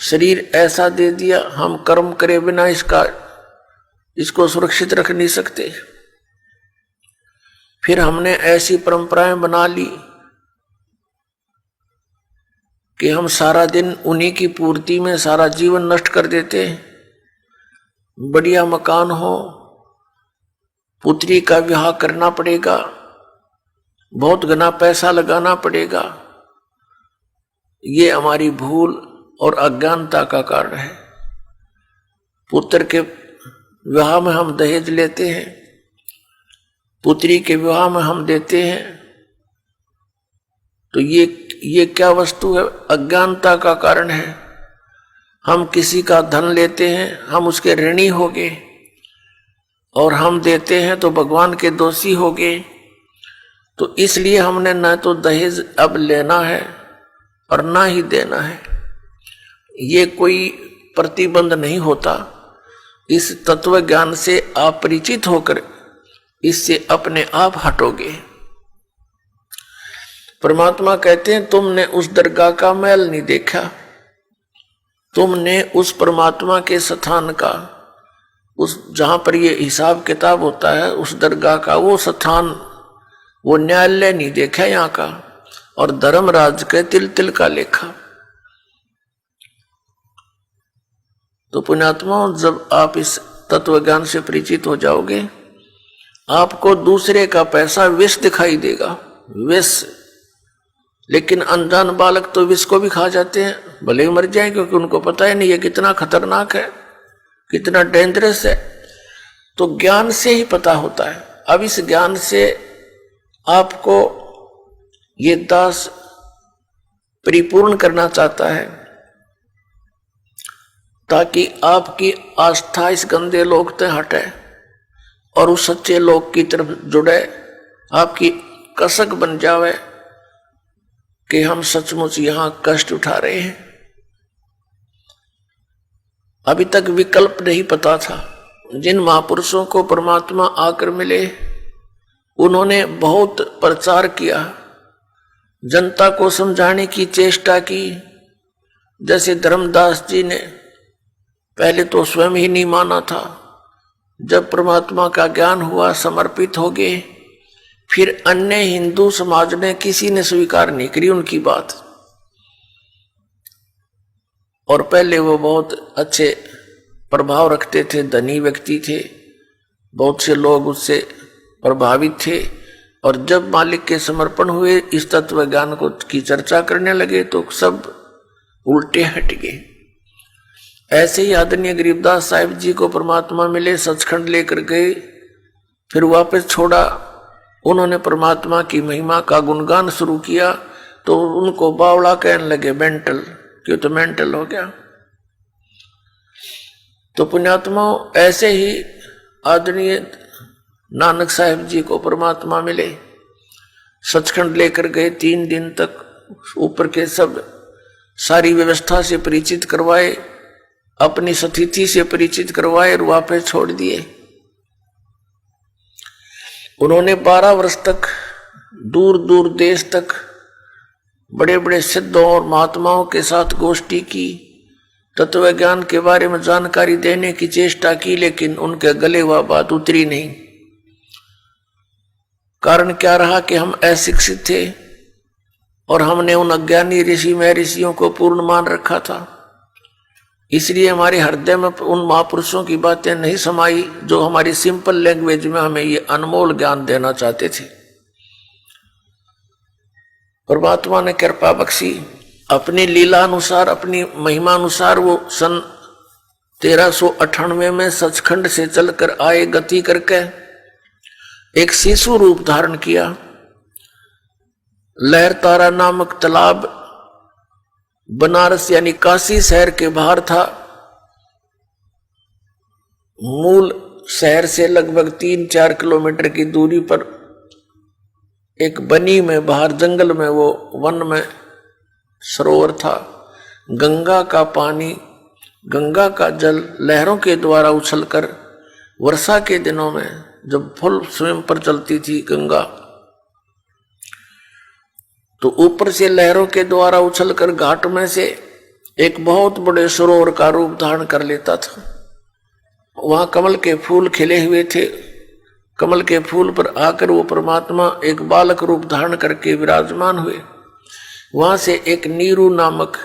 शरीर ऐसा दे दिया, हम कर्म करे बिना इसको सुरक्षित रख नहीं सकते। फिर हमने ऐसी परंपराएं बना ली कि हम सारा दिन उन्हीं की पूर्ति में सारा जीवन नष्ट कर देते हैं। बढ़िया मकान हो, पुत्री का विवाह करना पड़ेगा, बहुत घना पैसा लगाना पड़ेगा। ये हमारी भूल और अज्ञानता का कारण है। पुत्र के विवाह में हम दहेज लेते हैं, पुत्री के विवाह में हम देते हैं, तो ये क्या वस्तु है? अज्ञानता का कारण है। हम किसी का धन लेते हैं, हम उसके ऋणी हो गए, और हम देते हैं तो भगवान के दोषी हो गए। तो इसलिए हमने न तो दहेज अब लेना है और ना ही देना है। ये कोई प्रतिबंध नहीं होता। इस तत्व ज्ञान से आप परिचित होकर इससे अपने आप हटोगे। परमात्मा कहते हैं तुमने उस दरगाह का महल नहीं देखा, तुमने उस परमात्मा के स्थान का, उस जहां पर ये हिसाब किताब होता है, उस दरगाह का वो स्थान, वो न्यायालय नहीं देखा यहाँ का, और धर्मराज के तिल तिल का लेखा। तो पुण्यात्मा, जब आप इस तत्व ज्ञान से परिचित हो जाओगे, आपको दूसरे का पैसा विष दिखाई देगा, विष। लेकिन अनजान बालक तो विष को भी खा जाते हैं, भले ही मर जाए, क्योंकि उनको पता ही नहीं है कितना खतरनाक है, कितना डेंजरस है। तो ज्ञान से ही पता होता है। अब इस ज्ञान से आपको ये दास परिपूर्ण करना चाहता है, ताकि आपकी आस्था इस गंदे लोक से हटे और उस सच्चे लोक की तरफ जुड़े, आपकी कसक बन जावे कि हम सचमुच यहां कष्ट उठा रहे हैं। अभी तक विकल्प नहीं पता था। जिन महापुरुषों को परमात्मा आकर मिले, उन्होंने बहुत प्रचार किया, जनता को समझाने की चेष्टा की। जैसे धर्मदास जी ने पहले तो स्वयं ही नहीं माना था, जब परमात्मा का ज्ञान हुआ समर्पित हो गए, फिर अन्य हिंदू समाज ने किसी ने स्वीकार नहीं करी उनकी बात। और पहले वो बहुत अच्छे प्रभाव रखते थे, धनी व्यक्ति थे, बहुत से लोग उससे प्रभावित थे। और जब मालिक के समर्पण हुए, इस तत्व ज्ञान को की चर्चा करने लगे, तो सब उल्टे हट गए। ऐसे ही आदरणीय गरीबदास साहिब जी को परमात्मा मिले, सचखंड लेकर गए, फिर वापस छोड़ा। उन्होंने परमात्मा की महिमा का गुणगान शुरू किया, तो उनको बावड़ा कहने लगे, मेंटल, क्यों? तो मेंटल हो गया। तो पुण्यात्मा, ऐसे ही आदरणीय नानक साहिब जी को परमात्मा मिले, सचखंड लेकर गए। 3 दिन तक ऊपर के सब सारी व्यवस्था से परिचित करवाए, अपनी स्थिति से परिचित करवाए, और वापस छोड़ दिए। उन्होंने 12 वर्ष तक दूर दूर देश तक बड़े बड़े सिद्धों और महात्माओं के साथ गोष्ठी की, तत्व ज्ञान के बारे में जानकारी देने की चेष्टा की, लेकिन उनके गले वह बात उतरी नहीं। कारण क्या रहा कि हम अशिक्षित थे और हमने उन अज्ञानी ऋषि महर्षियों को पूर्ण मान रखा था। इसलिए हमारे हृदय में उन महापुरुषों की बातें नहीं समाई, जो हमारी सिंपल लैंग्वेज में हमें ये अनमोल ज्ञान देना चाहते थे। परमात्मा ने कृपा बख्शी, अपनी लीला अनुसार, अपनी महिमा अनुसार वो सन 1398 में सचखंड से चलकर आए, गति करके एक शिशु रूप धारण किया। लहरतारा नामक तालाब बनारस यानी काशी शहर के बाहर था। मूल शहर से लगभग 3-4 किलोमीटर की दूरी पर एक बनी में, बाहर जंगल में, वो वन में सरोवर था। गंगा का पानी, गंगा का जल लहरों के द्वारा उछलकर, वर्षा के दिनों में जब फुल स्वयं पर चलती थी गंगा, तो ऊपर से लहरों के द्वारा उछलकर घाट में से एक बहुत बड़े सरोवर का रूप धारण कर लेता था। वहां कमल के फूल खिले हुए थे। कमल के फूल पर आकर वो परमात्मा एक बालक रूप धारण करके विराजमान हुए। वहां से एक नीरू नामक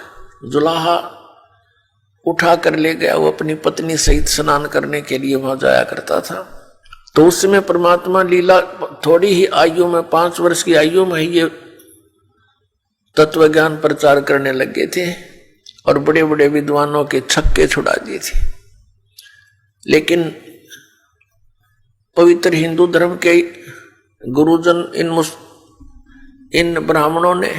जुलाहा उठा कर ले गया। वो अपनी पत्नी सहित स्नान करने के लिए वहां जाया करता था। तो उस समय परमात्मा लीला थोड़ी ही आयु में, 5 वर्ष की आयु में ही ये तत्व ज्ञान प्रचार करने लगे थे और बड़े बड़े विद्वानों के छक्के छुड़ा दिए थे। लेकिन पवित्र हिंदू धर्म के गुरुजन इन ब्राह्मणों ने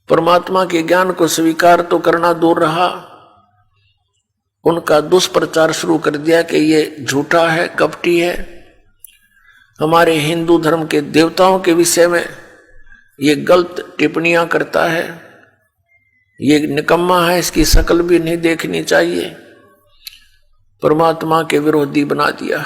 परमात्मा के ज्ञान को स्वीकार तो करना दूर रहा, उनका दुष्प्रचार शुरू कर दिया कि ये झूठा है, कपटी है, हमारे हिंदू धर्म के देवताओं के विषय में ये गलत टिप्पणियां करता है, ये निकम्मा है, इसकी शक्ल भी नहीं देखनी चाहिए। परमात्मा के विरोधी बना दिया।